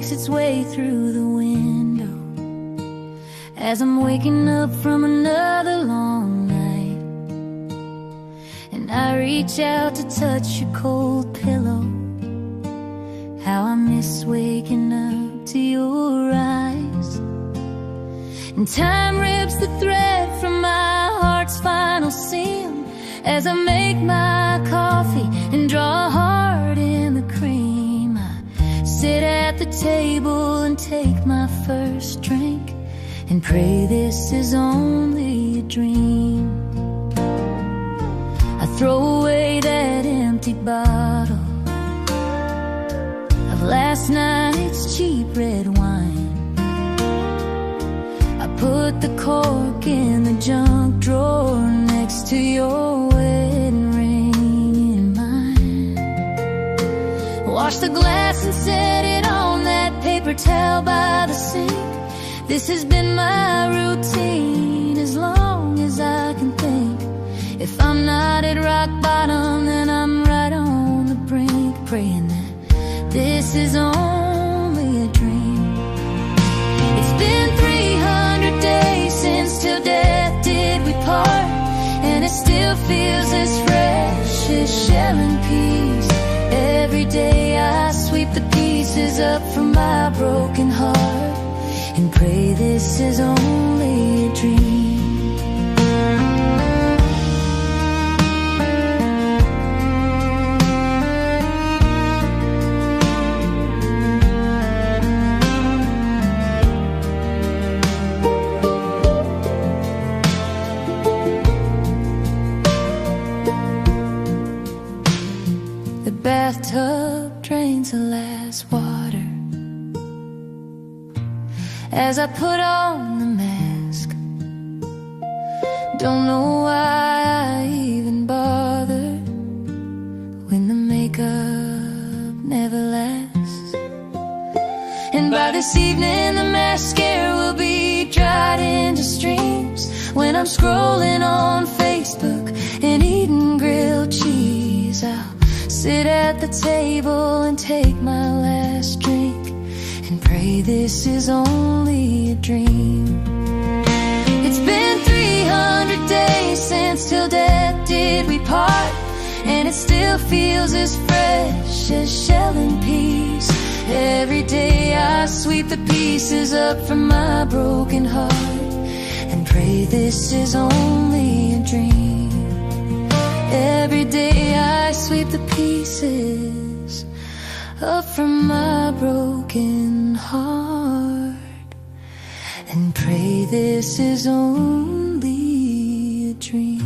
makes its way through the window as I'm waking up from another long night, and I reach out to touch your cold pillow. How I miss waking up to your eyes. And time rips the thread from my heart's final seam as I make my coffee and draw hard in the cream. I sit at the table and take my first drink and pray this is only a dream. I throw away that empty bottle of last night's cheap red wine. I put the cork in the junk drawer next to your wedding ring in mine. Wash the glass and set it on that paper towel by the sink. This has been my routine as long as I can think. If I'm not at rock bottom, then I'm right on the brink, praying that this is only a dream. It's been 300 days since till death did we part, and it still feels as fresh as Shelton peas. Every day I sweep the pieces up from my broken heart and pray this is only a dream. The bathtub drains the last water as I put on the mask. Don't know why I even bother when the makeup never lasts. And by this evening the mascara will be dried into streams when I'm scrolling on Facebook and eating grilled cheese. I'll sit at the table and take my last drink and pray this is only a dream. It's been 300 days since till death did we part, and it still feels as fresh as Shelton peas. Every day I sweep the pieces up from my broken heart and pray this is only a dream. Every day I sweep the pieces up from my broken heart and pray this is only a dream.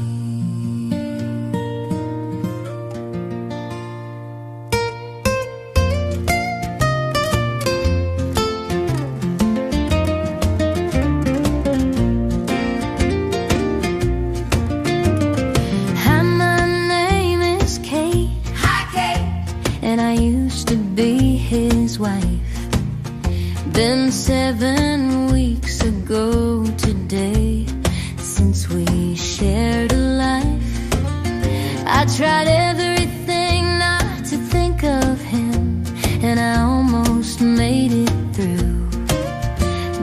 Hi, my name is Cate. Hi, Cate. And I used to be his wife. Been 7 weeks ago today since we shared a life. I tried everything not to think of him, and I almost made it through.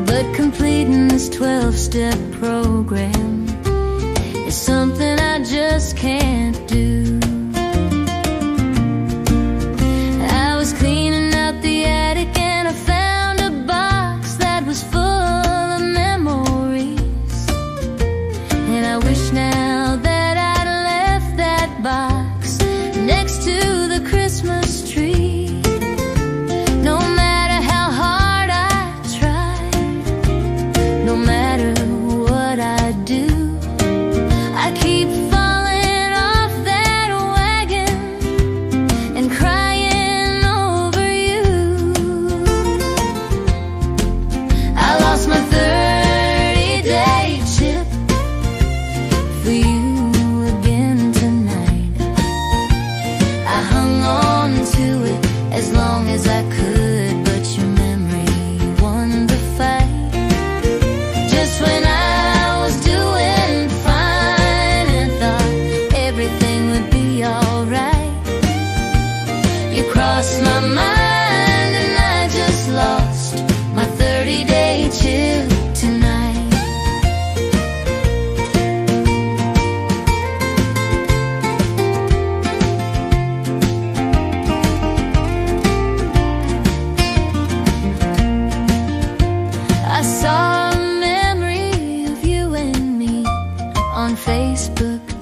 But completing this 12-step program is something I just can't do. I was cleaning out the attic and I found a box that was full of memories, and I wish now that I'd left that box next to the Christmas tree. No matter how hard I try, no matter what I do, I keep falling off that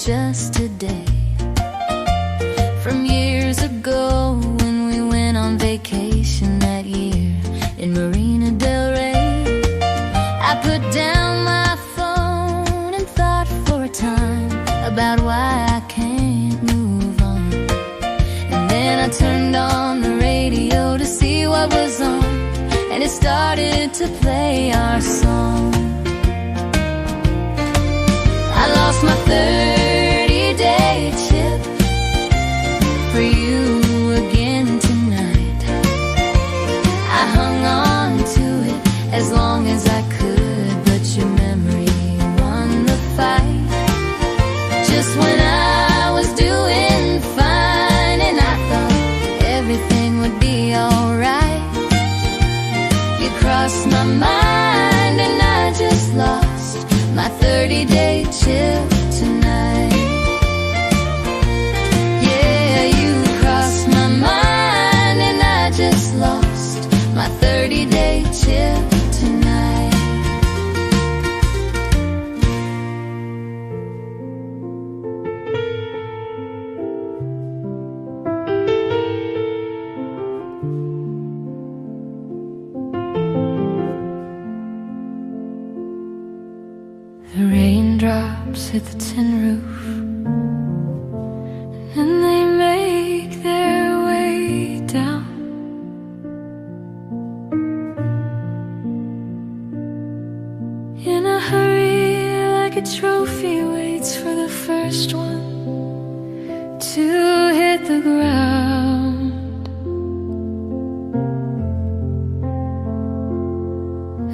just today. From years ago when we went on vacation that year in Marina Del Rey, I put down my phone and thought for a time about why I can't move on. And then I turned on the radio to see what was on, and it started to play our song. I lost my 30-day chip for you again tonight. I hung on to it as long as I could, but your memory won the fight. Just when I was doing fine and I thought everything would be alright, you crossed my mind and I just lost my 30-day chip tonight. Yeah, you crossed my mind and I just lost my 30-day chip tonight. The raindrops hit the tin roof, and they make their way down. In a hurry, like a trophy waits for the first one to hit the ground.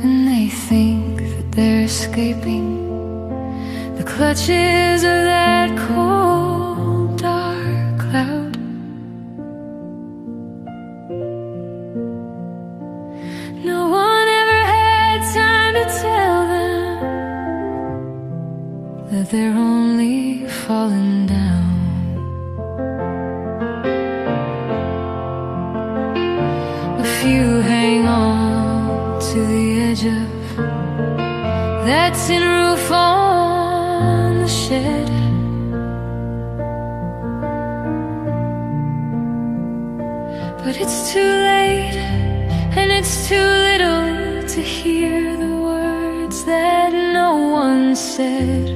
And they think that they're escaping the clutches of that cold, dark cloud. No one ever had time to tell them that they're only falling down. A few hang on to the edge of that tin roof on the shed. But it's too late, and it's too little to hear the words that no one said.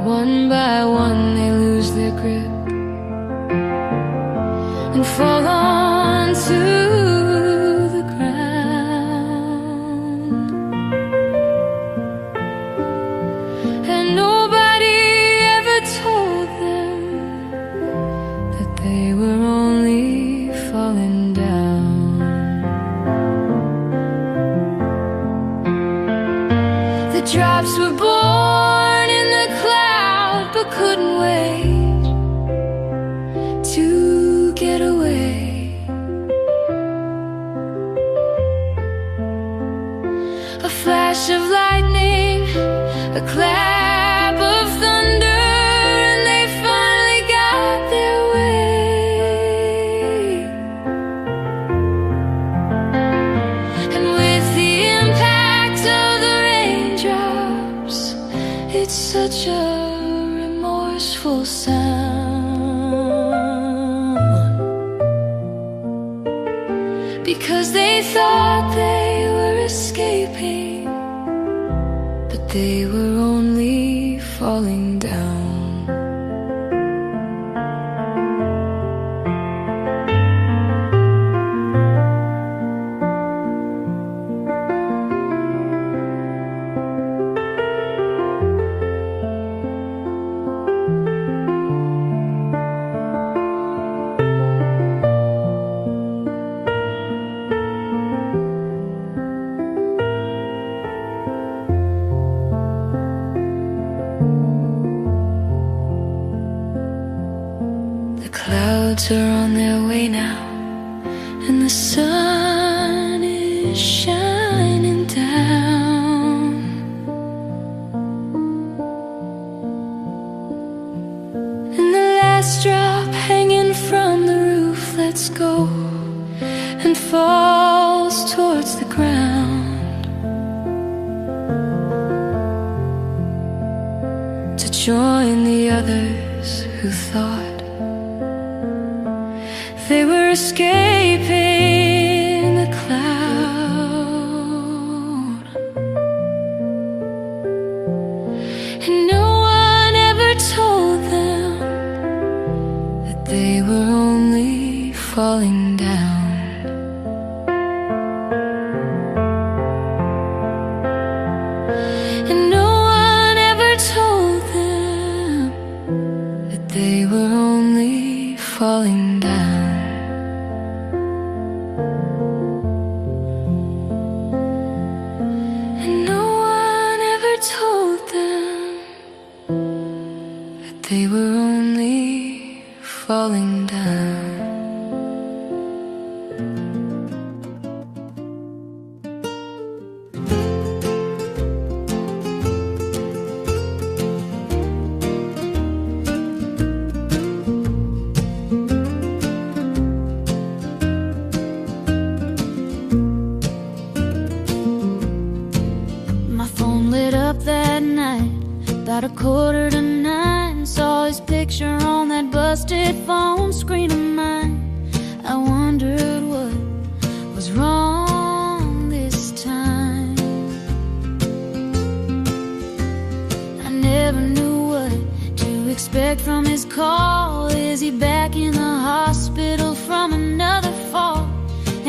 One by one they lose their grip and fall onto the ground. And nobody ever told them that they were only falling down. The drops were born in the cloud but couldn't wait to get away. A flash of lightning, a clap of thunder, and they finally got their way. And with the impact of the raindrops, it's such a remorseful sound, because they thought they were escaping, but they were only falling down. Clouds are on their way now, and the sun is shining down. And the last drop hanging from the roof lets go and falls towards the ground. others who thought they were escaping the cloud. And no one ever told them that they were only falling down. And no one ever told them that they were only falling down. And no one ever told them that they were only falling down. About 8:45, saw his picture on that busted phone screen of mine. I wondered what was wrong this time. I never knew what to expect from his call. Is he back in the hospital from another fall?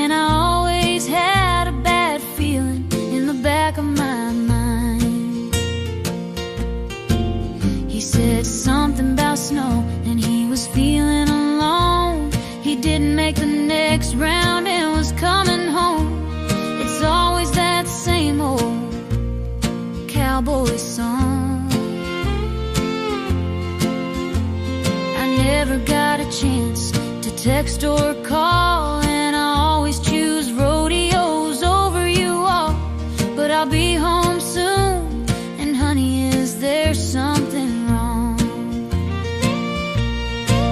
And I always had a bad feeling in the back of my mind. He said something about snow and he was feeling alone. He didn't make the next round and was coming home. It's always that same old cowboy song. I never got a chance to text or call, and I always choose rodeos over you all. But I'll be home soon, and honey, is there something wrong?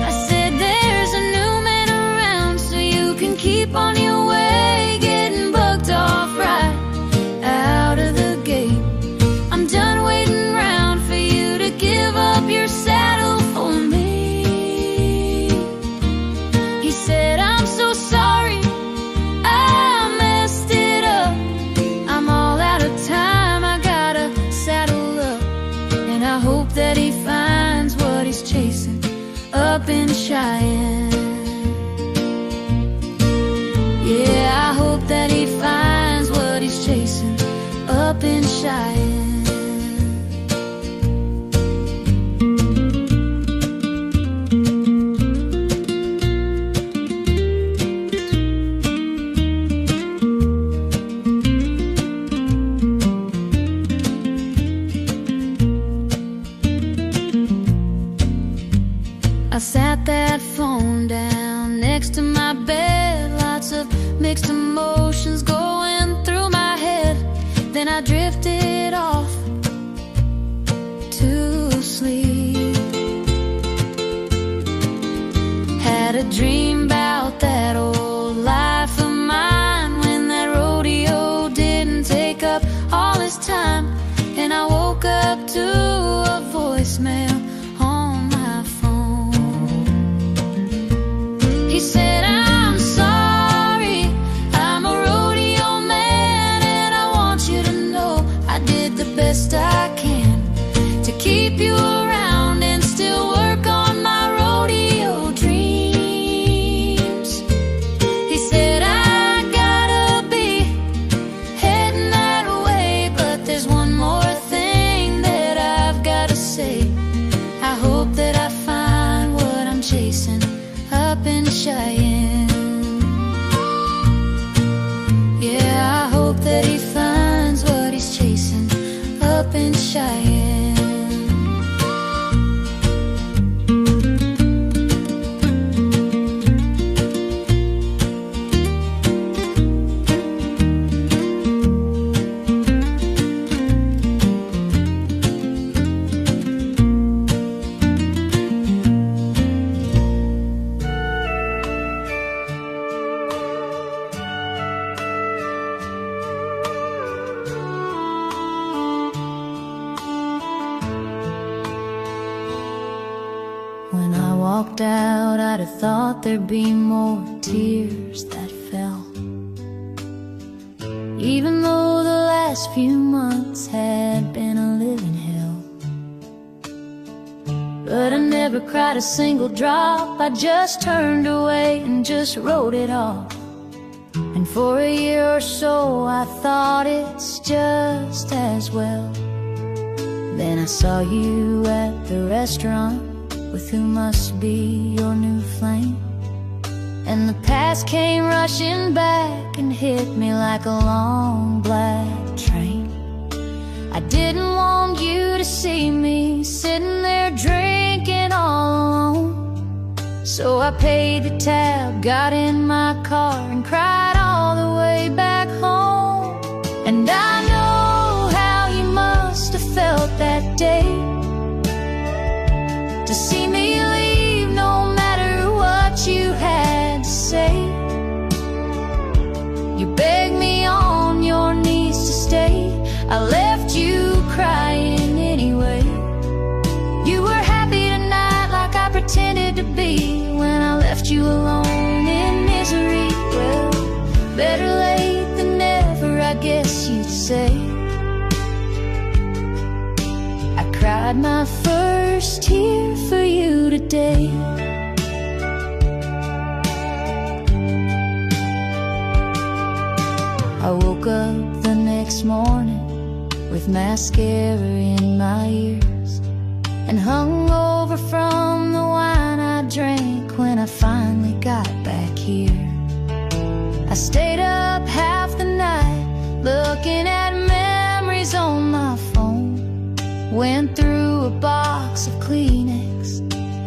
I said there's a new man around, so you can keep on your way, getting bugged off right out of the gate. I'm done waiting around for you to give up your saddle for me. He said, I'm so sorry, I messed it up. I'm all out of time, I gotta saddle up. And I hope that he finds what he's chasing up in Cheyenne. Yeah, I hope that he finds what he's chasing up in Cheyenne. I sat that phone down next to my bed, lots of mixed emotions going through my head. Then I drifted off to sleep. Had a dream about that old life of mine, when that rodeo didn't take up all his time. And I woke up to a voicemail on my phone. He said, I'm sorry, I'm a rodeo man, and I want you to know I thought there'd be more tears that fell. Even though the last few months had been a living hell. But I never cried a single drop. I just turned away and just wrote it off. And for a year or so I thought it's just as well. Then I saw you at the restaurant with who must be your new flame. And the past came rushing back and hit me like a long black train. I didn't want you to see me sitting there drinking all alone. So I paid the tab, got in my car and cried all the way back home. And I know how you must have felt that day, to see me leave no matter what you had to say. You begged me on your knees to stay. I left you crying anyway. You were happy tonight like I pretended to be when I left you alone in misery. Well, better late than never, I guess you'd say. I cried my first tear for you today. I woke up the next morning with mascara in my ears and hung over from the wine I drank when I finally got back here. I stayed up half the night looking at memories on my phone. Went through a box of Kleenex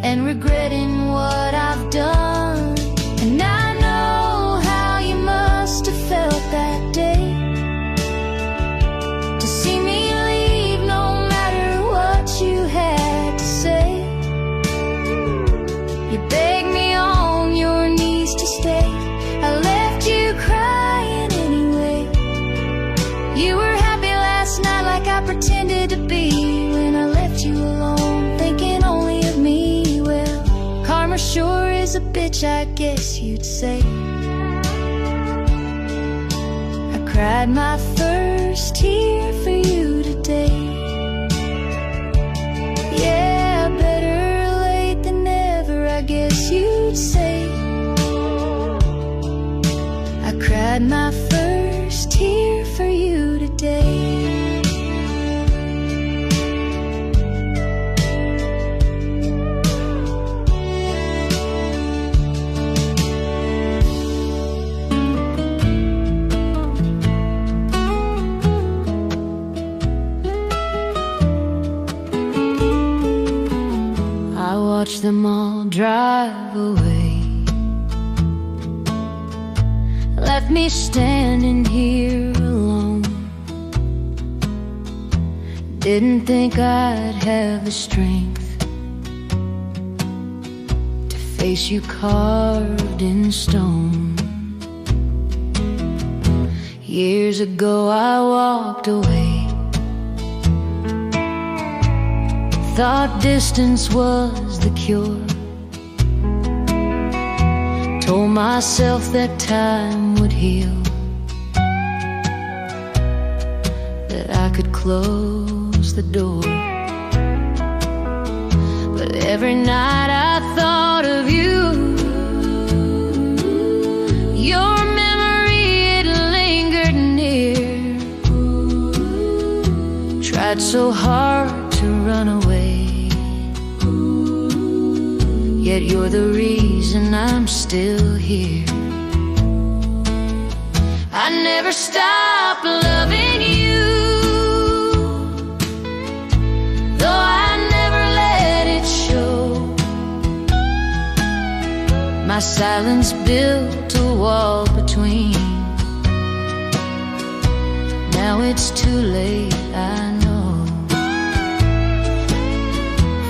and regretting what I've done. And I know how you must have felt that day, to see me leave no matter what you had to say. You begged me on your knees to stay. I left you crying anyway. You were happy last night like I pretended to be when I left you alone, thinking only of me. Well, karma sure is a bitch, I guess you'd say. I cried my first tear for you today. Yeah, better late than never, I guess you'd say. I cried my first tear for you today. I watched them all drive away, left me standing here alone. Didn't think I'd have the strength to face you carved in stone. Years ago I walked away, thought distance was the cure. Told myself that time would heal, that I could close the door. But every night I thought of you. Your memory, it lingered near. Tried so hard to run away, yet you're the reason I'm still here. I never stopped loving you, though I never let it show. My silence built a wall between. Now it's too late, I know.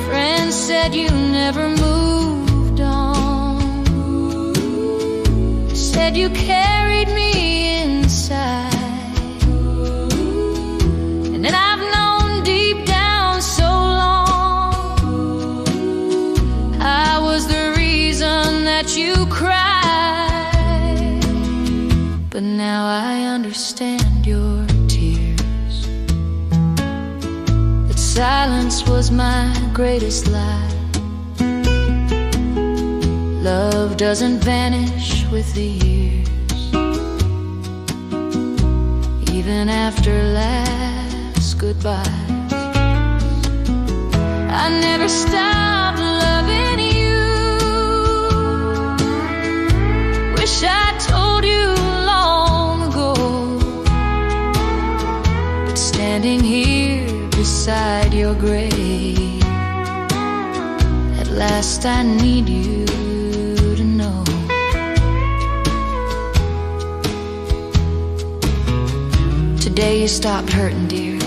Friends said you never moved on, said you carried me inside. And then I've known deep down so long I was the reason that understand your tears, that silence was my greatest lie. Love doesn't vanish with the years, even after last goodbyes. I never stopped loving you. Wish I told you long ago, but standing here beside your grave, at last I need you to know. Today you stopped hurting, dear.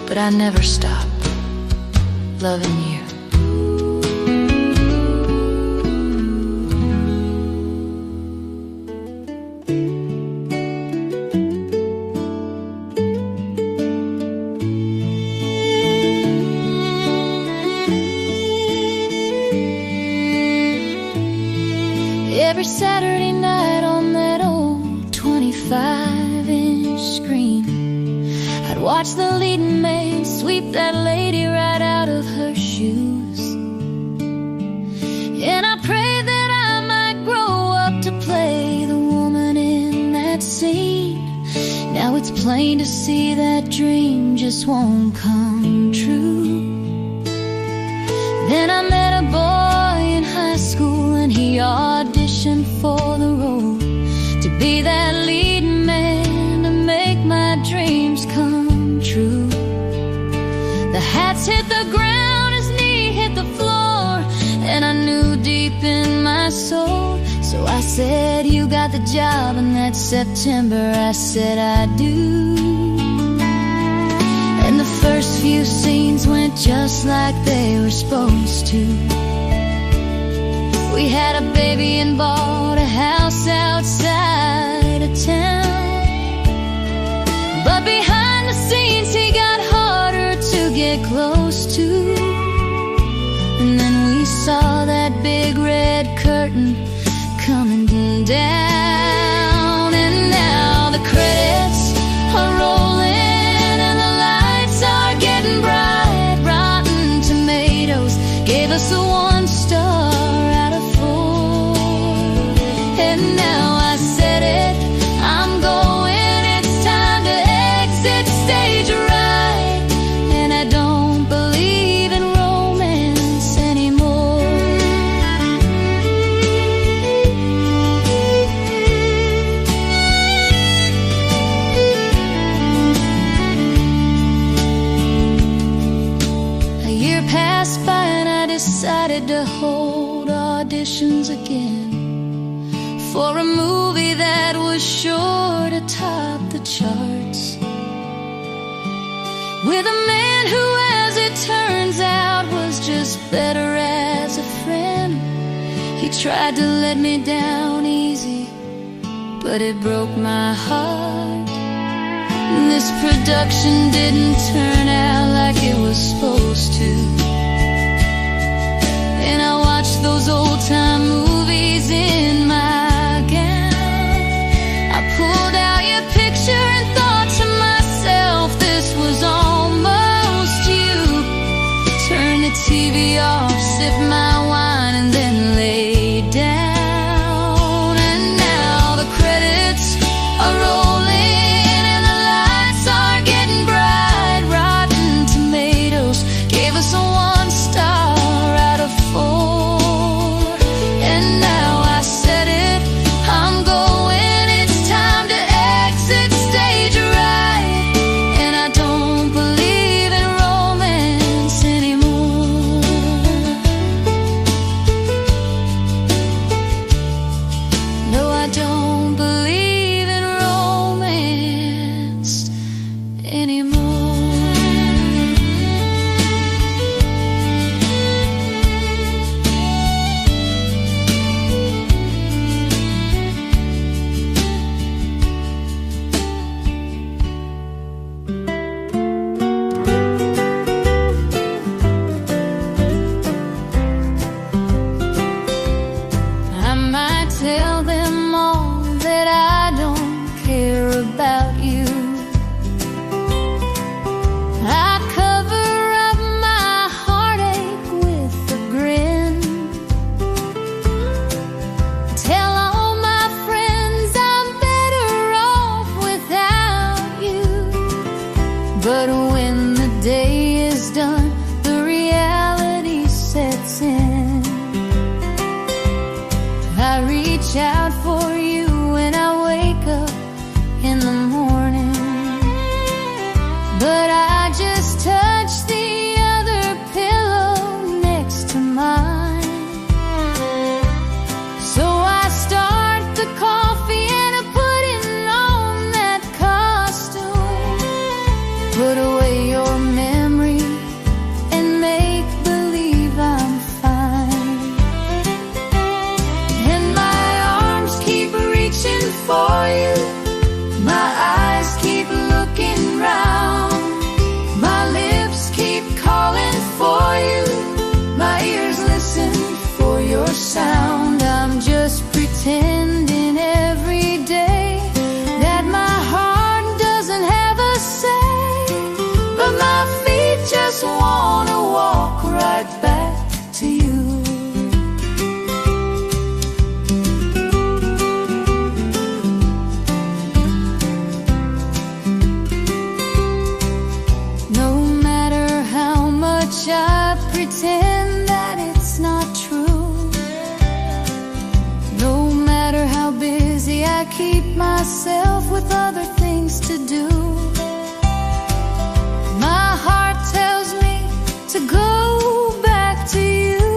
But I never stop loving you. Every Saturday night on that old 25-inch screen, I'd watch the leading man sweep that lady right out of her shoes. And I prayed that I might grow up to play the woman in that scene. Now it's plain to see that dream just won't come true. Then I met a boy in high school, and he auditioned for the role to be that leading man, to make my dreams come true. The hats hit the ground, his knee hit the floor, and I knew deep in my soul. So I said, you got the job, and that September I said I do. And the first few scenes went just like they were supposed to. We had a baby and bought a house outside of town, but behind the scenes he got harder to get close to. And then we saw that big red curtain coming down, and now the credits are rolling and the lights are getting bright. Rotten Tomatoes gave us a 1 star out of 4. And now I said it, I'm going, it's time to exit stage right. And I don't believe in romance anymore. A year passed by and I decided to hold auditions again for a movie that was sure to top the charts, with a man who, as it turns out, was just better as a friend. He tried to let me down easy, but it broke my heart. This production didn't turn out like it was supposed to, and I watched those old-time movies in my gown. I pulled out your picture and thought to myself, this was almost you. Turned the TV off, sipped my wine, and then laid down. And now the credits are rolling and the lights are getting bright. Rotten Tomatoes gave us a 1 star out of 4. And tell them all that I don't care about you. I cover up my heartache with a grin. Tell all my friends I'm better off without you. But when the day is done, the reality sets in. I reach out for you when I wake up in the morning, but I just touch the other pillow next to mine. So I start the coffee and I put on that costume, put away your memory and make believe I'm fine. And my arms keep reaching for you, my eyes keep looking round, my lips keep calling for you, my ears listen for your sound. I'm just pretending every day that my heart doesn't have a say, but my feet just wanna walk right back to you. No matter how much I pretend that it's not true, no matter how busy I keep myself with other things to do, my heart tells me to go back to you.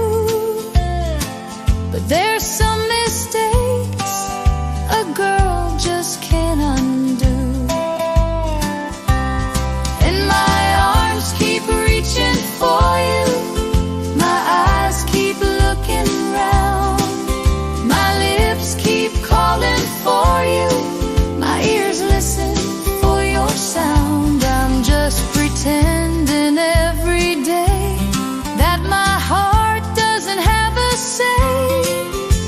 But there's some mistakes a girl just can't undo. And my arms keep reaching for you, my eyes keep looking round, my lips keep calling for you, my ears listen for your sound. I'm just pretending every day that my heart doesn't have a say,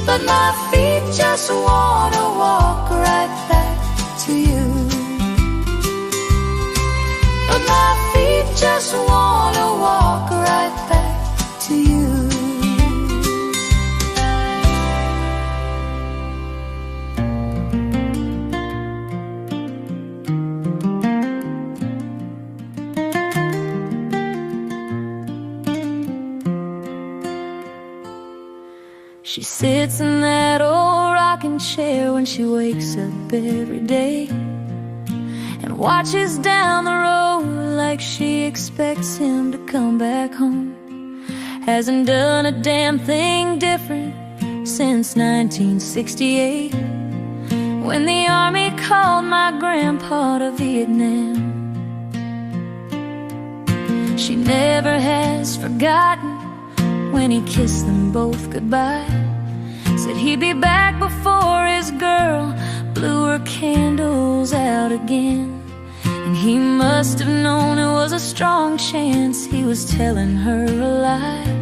but my feet just wanna walk right back to you. But my feet just wanna walk right back to you. She sits in that old rocking chair when she wakes up every day and watches down the road like she expects him to come back home. Hasn't done a damn thing different since 1968, when the army called my grandpa to Vietnam. She never has forgotten when he kissed them both goodbye. Said he'd be back before his girl blew her candles out again. And he must have known it was a strong chance he was telling her a lie,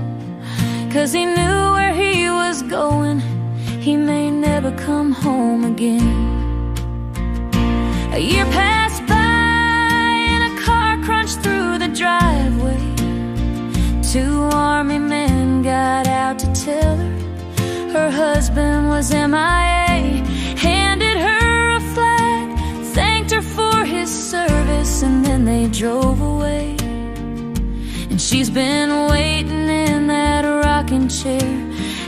'cause he knew where he was going, he may never come home again. A year passed by and a car crunched through the driveway. Two army men got out to tell her her husband was MIA, handed her a flag, thanked her for his service, and then they drove away. And she's been waiting in that rocking chair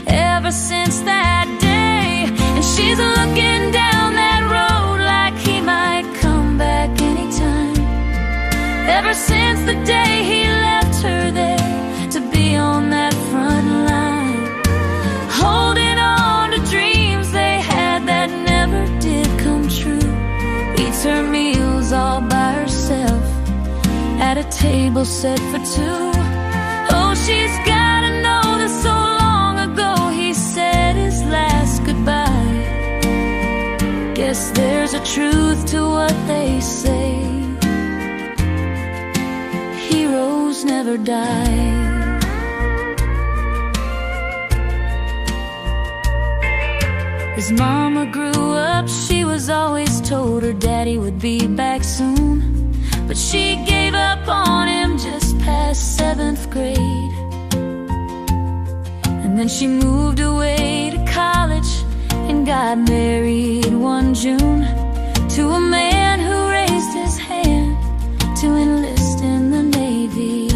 ever since that day. And she's looking down that road like he might come back anytime. Ever since the day he left her there to be on that front line, holding on to dreams they had that never did come true. Eats her meals all by herself at a table set for two. Oh, she's gotta know that so long ago he said his last goodbye. Guess there's a truth to what they say, heroes never die. As mama grew up, she was always told her daddy would be back soon. But she gave up on him just past 7th grade. And then she moved away to college and got married one June to a man who raised his hand to enlist in the Navy.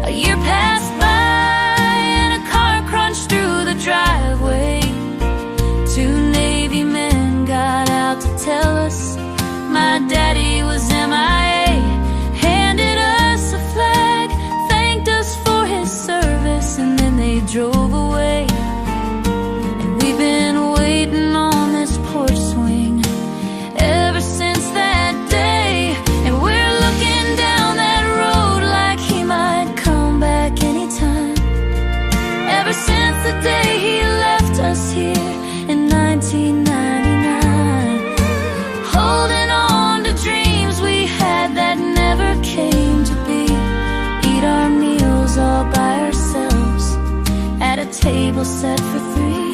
A year passed by and a car crunched through the driveway. 2 Navy men got out to tell us my daddy was MIA. Handed us a flag, thanked us for his service, and then they drove away. And we've been waiting on this porch swing ever since that day. And we're looking down that road like he might come back anytime. Ever since the day he left us here in 1999, holding on to dreams we had that never came to be. Eat our meals all by ourselves at a table set for 3.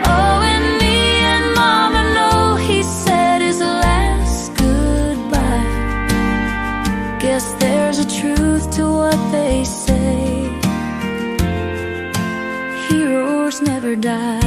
Oh, and me and Mama know he said his last goodbye. Guess there's a truth to what they say. Heroes never die.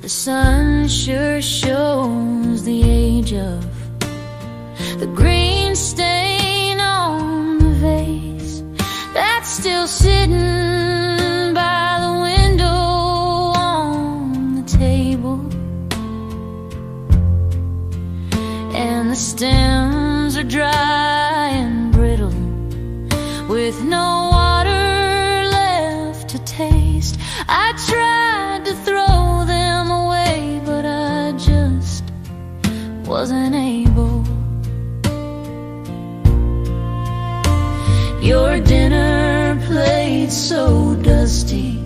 The sun sure shows the age of the green stain on the vase that's still sitting by the window on the table. And the stems are dry and brittle with no water left to taste. I tried to throw them away, but I just wasn't able. Your dinner plate so dusty,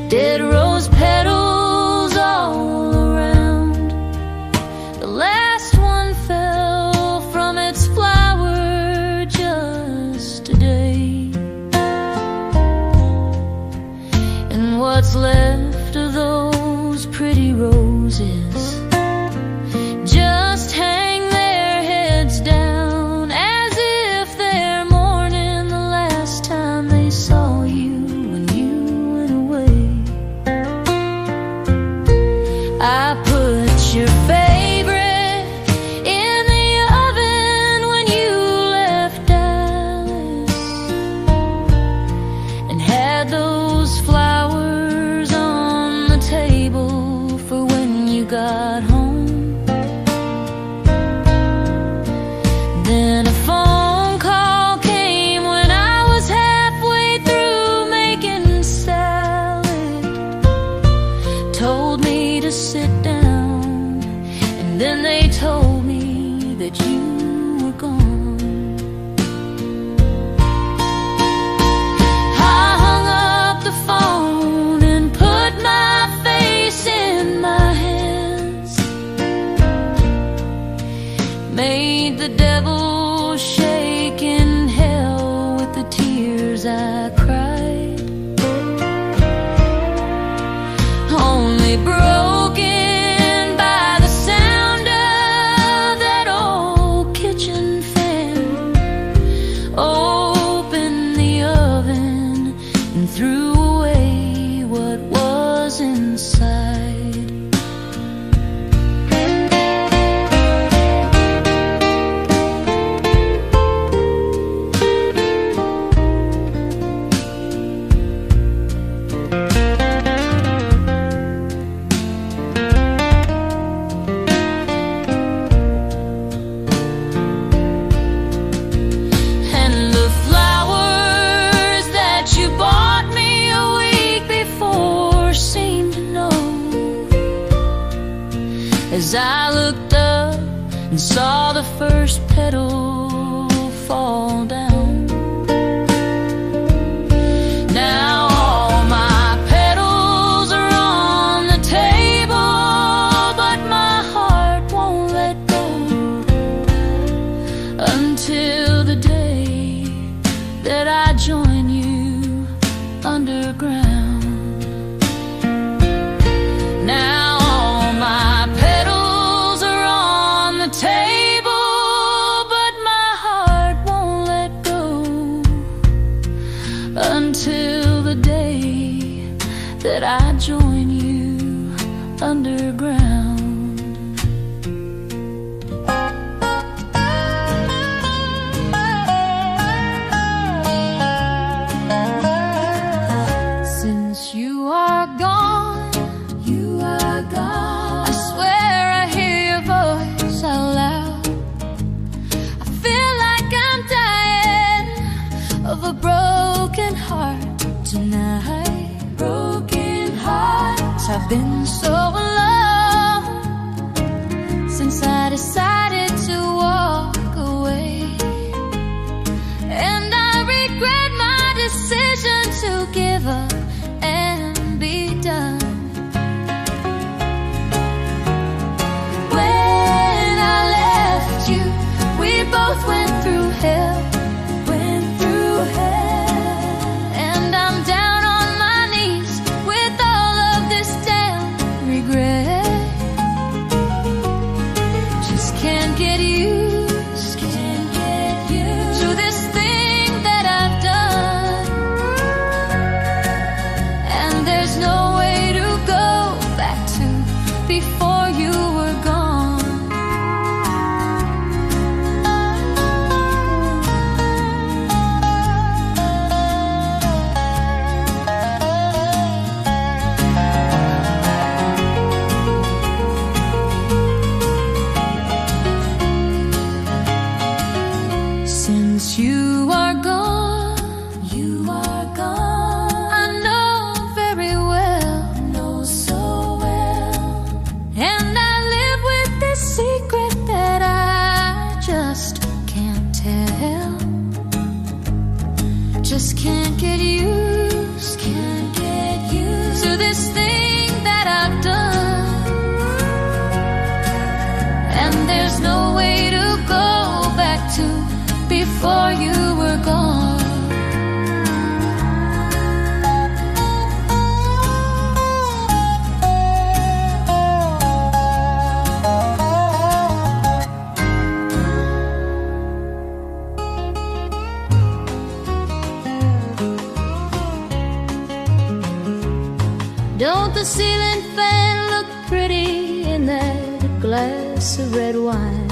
dead rose petals all around. The last one fell from its flower just today. And what's left of those pretty roses just hang their heads down as if they're mourning the last time they saw you when you went away. I put your favorite in the oven when you left Dallas and had those flowers on the table for when you got home. Then a phone call came when I was halfway through making salad. Told me to sit down, and then they told me that you were gone. I hung up the phone and put my face in my hands. Made the devil shake in hell with the tears I cried. Only broken by the sound of that old kitchen fan. Opened the oven and threw away what was inside. And the flowers that you bought me a week before seemed to know. As I looked up and saw the first petal fall down, until the day that I join you underground. Since you are gone, I swear I hear your voice out loud. I feel like I'm dying of a broken heart tonight. Broken hearts have been so alone since I decided to walk away, and I regret my decision to give up and be done. When I left you, we both went through hell, and I'm down on my knees with all of this damn regret. Just can't get used to this thing that I've done, and there's no way to go back to before you were gone. Since you are gone, I know very well, so well, and I live with this secret that I just can't tell. Just can't get used to this thing that I've done, and there's no way to go back to before you were gone. Don't the ceiling fan look pretty in that glass of red wine?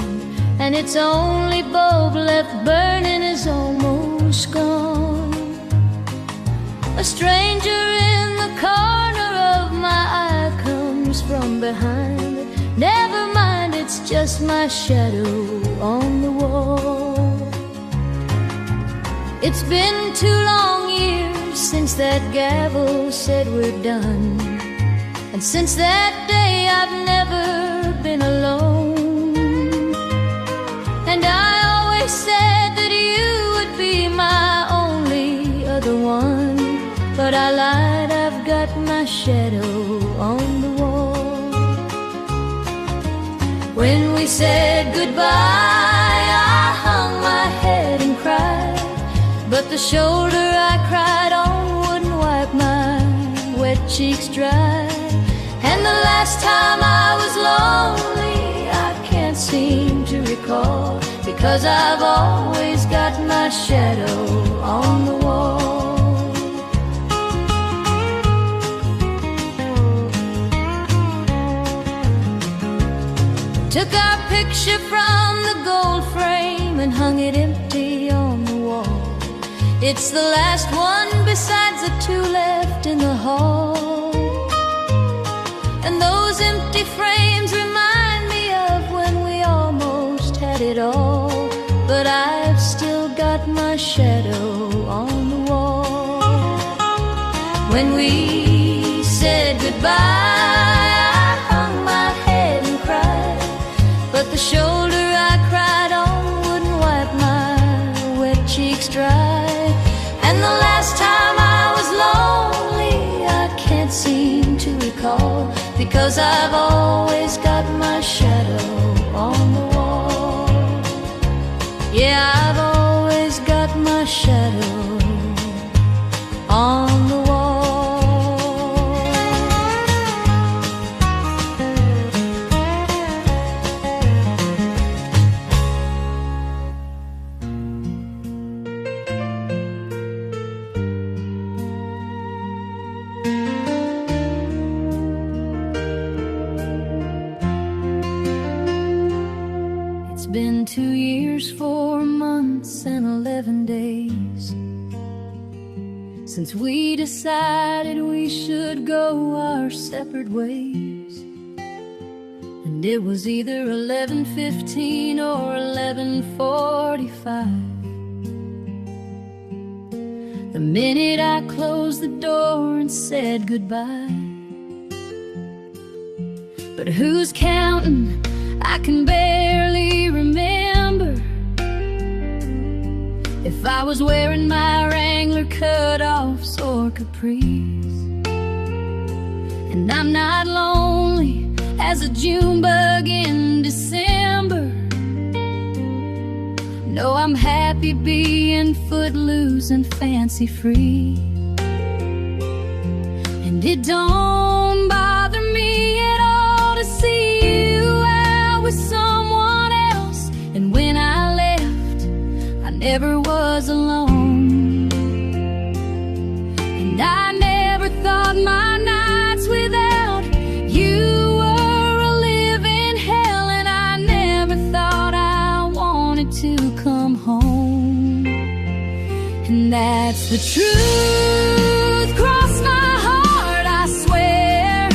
And its only bulb left burning is almost gone. A stranger in the corner of my eye comes from behind. Never mind, it's just my shadow on the wall. It's been 2 long years since that gavel said we're done, and since that day I've never been alone. And I always said that you would be my only other one, but I lied, I've got my shadow on the wall. When we said goodbye, I hung my head and cried, but the shoulder I cried on wouldn't wipe my wet cheeks dry. And the last time I was lonely, I can't seem to recall, because I've always got my shadow on the wall. Took our picture from the gold frame and hung it empty on the wall. It's the last one besides the 2 left in the hall. And those empty frames remind me of when we almost had it all, but I've still got my shadow on the wall. When we said goodbye, I hung my head and cried, but the shoulder I cried on wouldn't wipe my wet cheeks dry. And the last time I was lonely, I can't seem to recall, because I've always got my shadow on the wall. Yeah, I've always got my shadow on the wall. since we decided we should go our separate ways. And it was either 11:15 or 11:45. The minute I closed the door and said goodbye. But who's counting? I can barely remember if I was wearing my Wrangler cut-offs or capris. And I'm not lonely as a June bug in December. No, I'm happy being footloose and fancy free. And it don't bother me at all to see you out with someone else. And when I left, I never was alone. And I never thought my nights without you were a living hell. And I never thought I wanted to come home. And that's the truth. Cross my heart, I swear.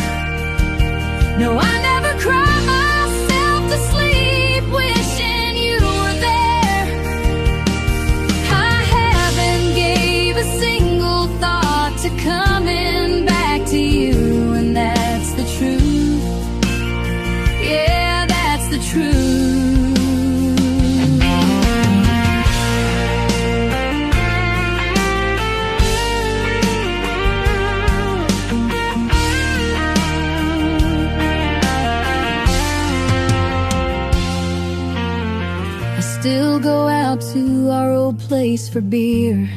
No, I never cried myself to sleep wishing you were there. I haven't gave a single thought to coming back to you. And that's the truth. Yeah, that's the truth. Still go out to our old place for beer,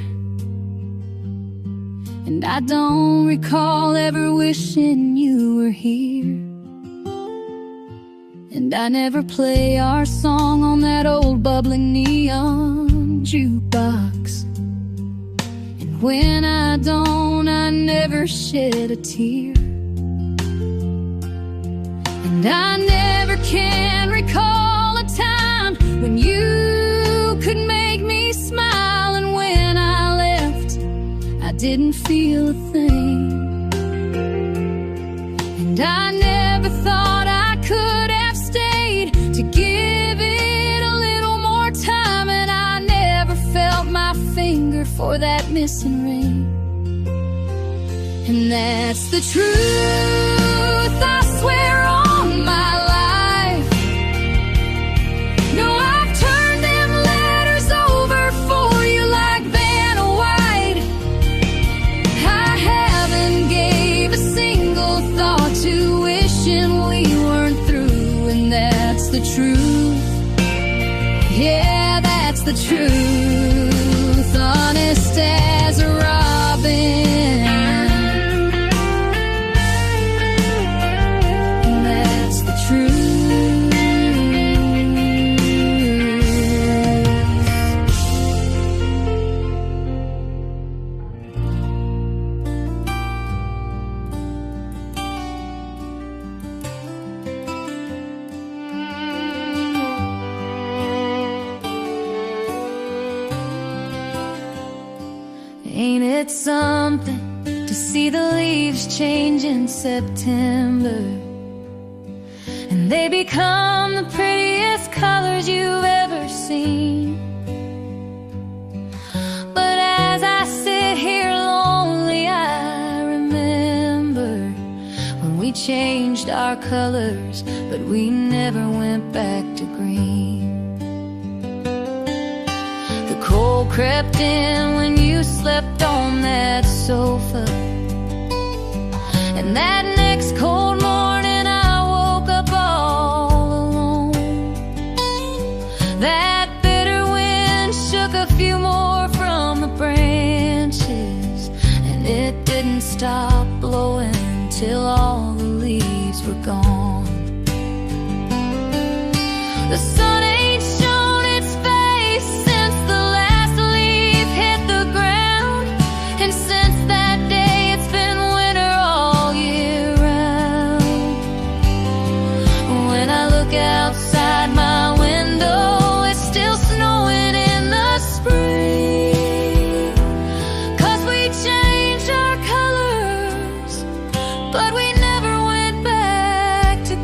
and I don't recall ever wishing you were here. And I never play our song on that old bubbling neon jukebox. And when I don't, I never shed a tear. And I never can recall a time when you could make me smile. And when I left, I didn't feel a thing. And I never thought I could have stayed to give it a little more time. And I never felt my finger for that missing ring. And that's the truth, I swear on my life. No, I've turned them letters over for you like Vanna White. I haven't gave a single thought to wishing we weren't through. And that's the truth. Yeah, that's the truth. Honest as a robin. And that's the truth. Ain't it something to see the leaves change in September, and they become the prettiest colors you've ever seen? But as I sit here lonely, I remember when we changed our colors, but we never went back to green. The cold crept in when you slept on that sofa, and that next cold morning I woke up all alone. That bitter wind shook a few more from the branches, and it didn't stop blowing till all the leaves were gone. The sun ain't shown its face since the last leaf hit the ground, and since that day it's been winter all year round. When I look outside my window, it's still snowing in the spring, 'cause we changed but we never went back to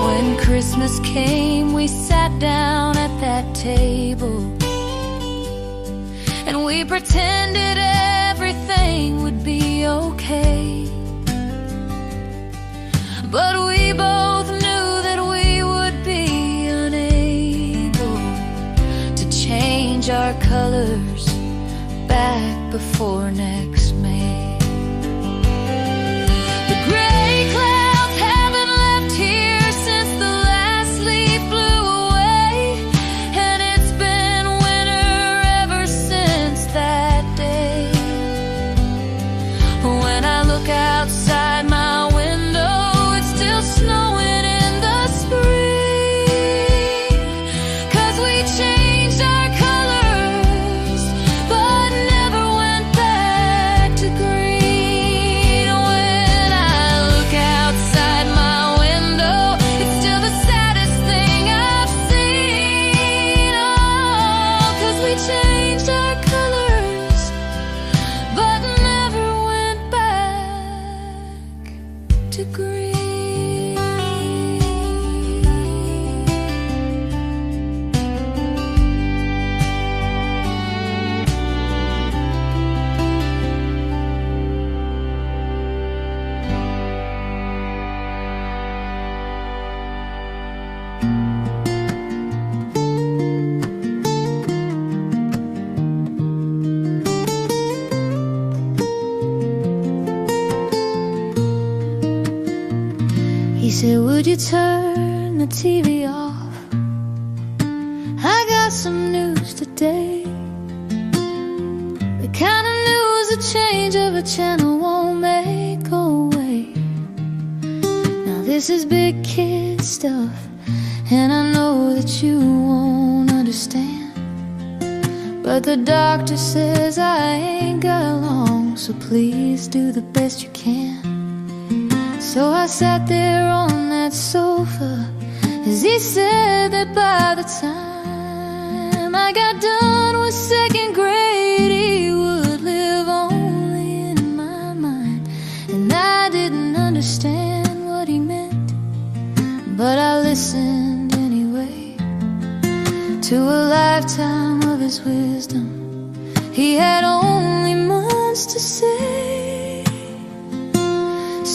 When Christmas came, we sat down at that table, and we pretended everything would be okay. But we both knew that we would be unable to change our colors back before next May. The gray clouds haven't left here since the last leaf blew away, and it's been winter ever since that day. When I look outside my window, it's still snowing in the spring, 'cause we changed our colors but never went back to green. When I look outside my window, it's still the saddest thing I've seen. Oh, 'cause we changed our colors but never went back to green. He said, would you turn the TV off? I got some news today. The kind of news a change of a channel won't make go away. Now this is big kid stuff, and I know that you won't understand, but the doctor says I ain't got long, so please do the best you can. So I sat there on that sofa as he said that by the time I got done with second grade, he would live only in my mind. And I didn't understand what he meant, but I listened anyway to a lifetime of his wisdom. He had only months to say.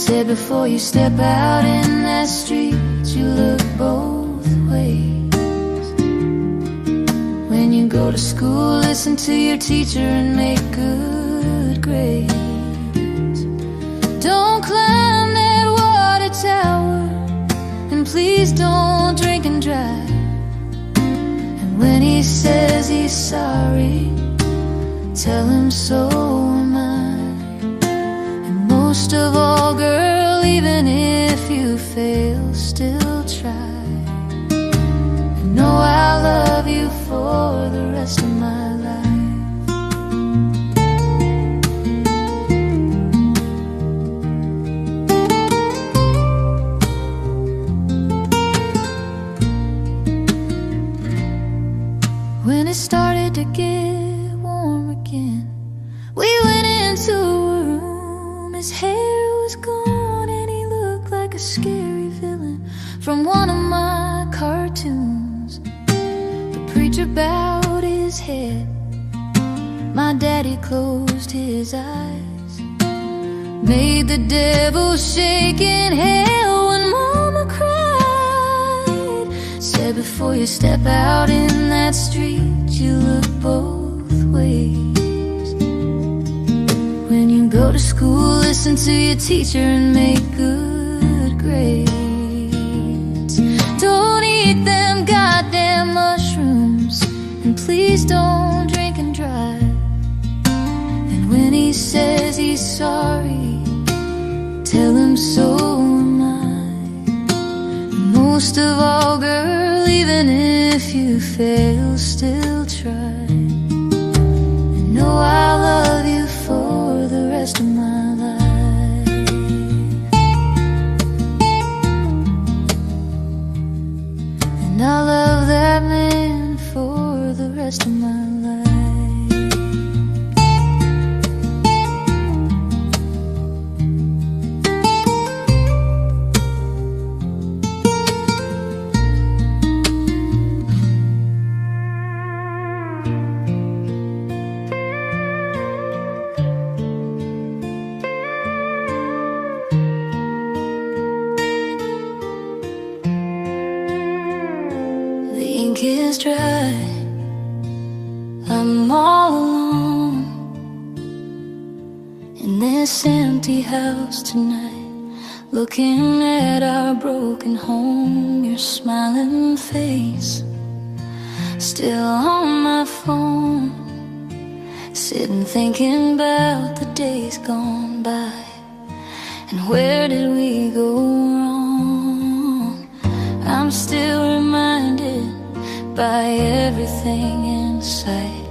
Said before you step out in that street, you look both ways. When you go to school, listen to your teacher and make good grades. Don't climb that water tower, and please don't drink and drive. And when he says he's sorry, tell him so am I. Most of all, girl, even if you fail, still try. You know I'll love you for the rest of my life. When it started to get warm again, we went into a room. His hair was gone and he looked like a scary villain from one of my cartoons. The preacher bowed his head, my daddy closed his eyes, made the devil shake in hell when mama cried. Said before you step out in that street, you look both ways. When you go to school, listen to your teacher and make good grades. Don't eat them goddamn mushrooms, and please don't drink and drive. And when he says he's sorry, tell him so am I. And most of all, girl, even if you fail, still try. And know I love you for the rest of my life. ink is dry. I'm all alone in this empty house tonight, looking at our broken home. Your smiling face still on my phone, sitting thinking about the days gone by. And where did we go wrong? I'm still reminded by everything in sight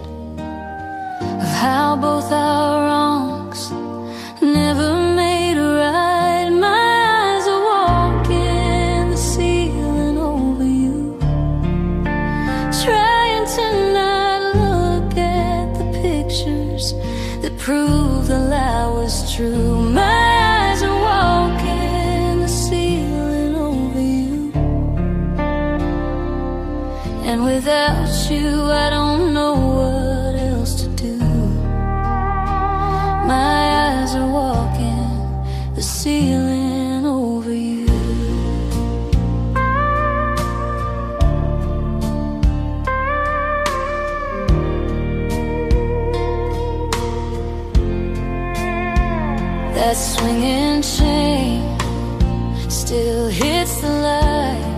of how both our wrongs never made right. My eyes are walking the ceiling over you, trying to not look at the pictures that prove the lie was true. My eyes are walking the ceiling over you, and without you I don't know what else to do. My eyes are walking the ceiling over you. That swinging chain still hits the light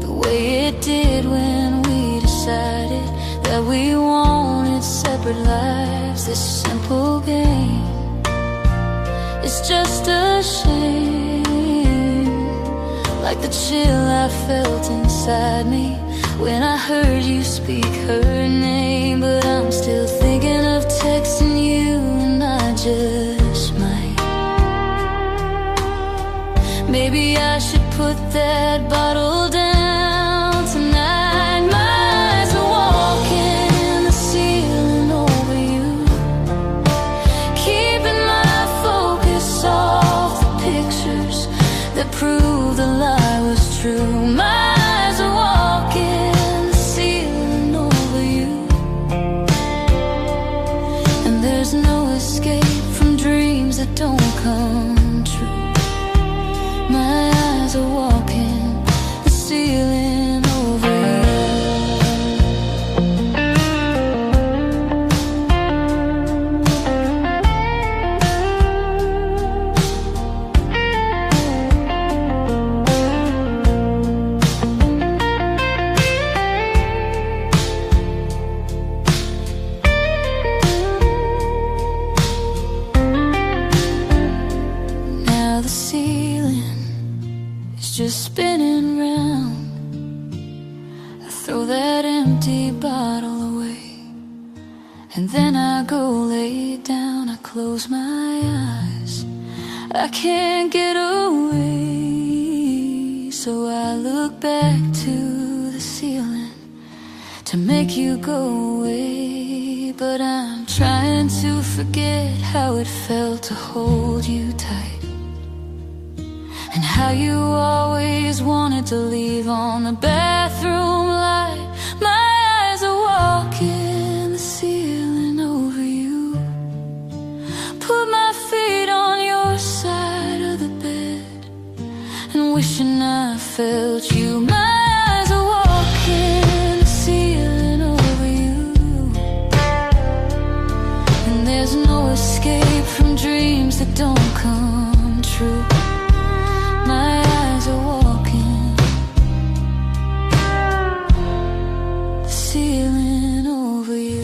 the way it did when we decided that we wanted separate lives. This simple game is just a shame, like the chill I felt inside me when I heard you speak her name. But I'm still thinking of texting you, and I just might. Maybe I should put that bottle down tonight. My eyes are walking the ceiling over you, keeping my focus off the pictures that prove the lie was true. My eyes are walking the ceiling over you, and there's no escape from dreams that don't come true. My eyes are walking the ceiling over you. Now the ceiling is just spinning round. I throw that empty bottle away, and then I go lay down. I close my eyes, I can't get away. So I look back to the ceiling to make you go away. But I'm trying to forget how it felt to hold you tight, and how you always wanted to leave on the bathroom light. My eyes are walking the ceiling over you, put my feet on your side of the bed, and wishing I felt you. My eyes are walking the ceiling over you, and there's no escape from dreams that don't come true. My eyes are walking the ceiling over you.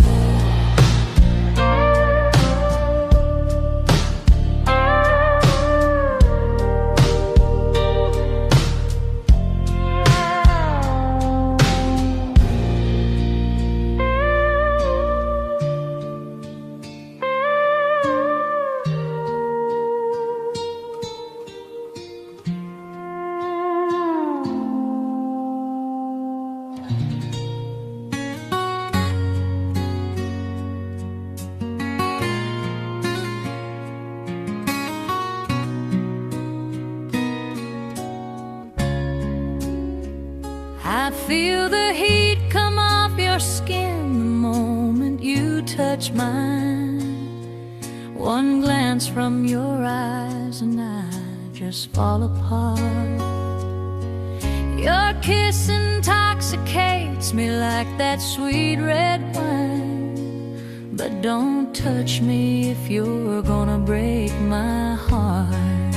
I feel the heat come off your skin the moment you touch mine. One glance from your eyes and I just fall apart. Your kiss and talk intoxicates me like that sweet red wine. But don't touch me if you're gonna break my heart.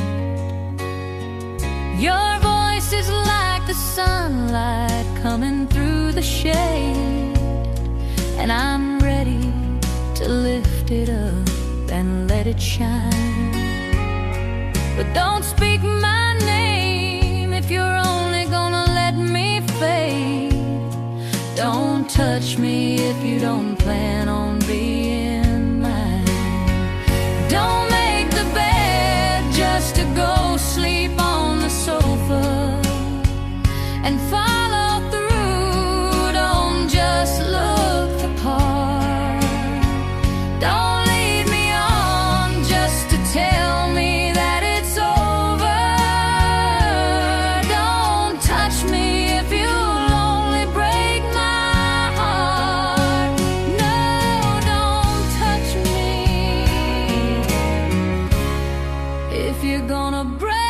Your voice is like the sunlight coming through the shade, and I'm ready to lift it up and let it shine. But don't speak my name if you're only gonna let me fade. Don't touch me if you don't plan on being mine. Don't make the bed just to go sleep on the sofa and follow through. Don't just look the part. Don't lead me on just to tell me that it's over. Don't touch me if you'll only break my heart. No, don't touch me if you're gonna break